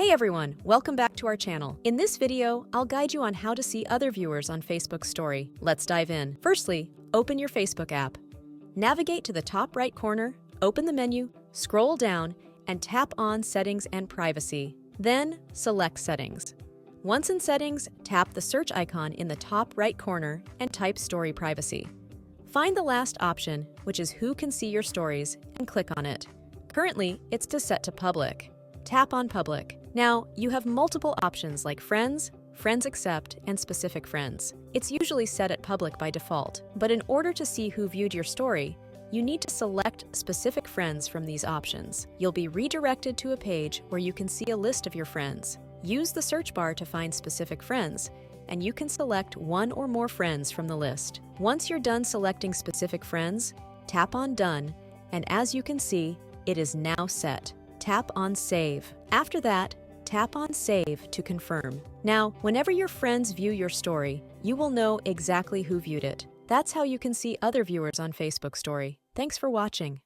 Hey everyone, welcome back to our channel. In this video, I'll guide you on how to see other viewers on Facebook's story. Let's dive in. Firstly, open your Facebook app. Navigate to the top right corner, open the menu, scroll down, and tap on Settings and Privacy. Then, select Settings. Once in Settings, tap the search icon in the top right corner and type Story Privacy. Find the last option, which is Who can see your stories, and click on it. Currently, it's set to Public. Tap on Public. Now, you have multiple options like Friends, Friends Accept, and Specific Friends. It's usually set at Public by default, but in order to see who viewed your story, you need to select Specific Friends from these options. You'll be redirected to a page where you can see a list of your friends. Use the search bar to find Specific Friends, and you can select one or more friends from the list. Once you're done selecting Specific Friends, tap on Done, and as you can see, it is now set. Tap on Save. After that, tap on Save to confirm. Now, whenever your friends view your story, you will know exactly who viewed it. That's how you can see other viewers on Facebook Story. Thanks for watching.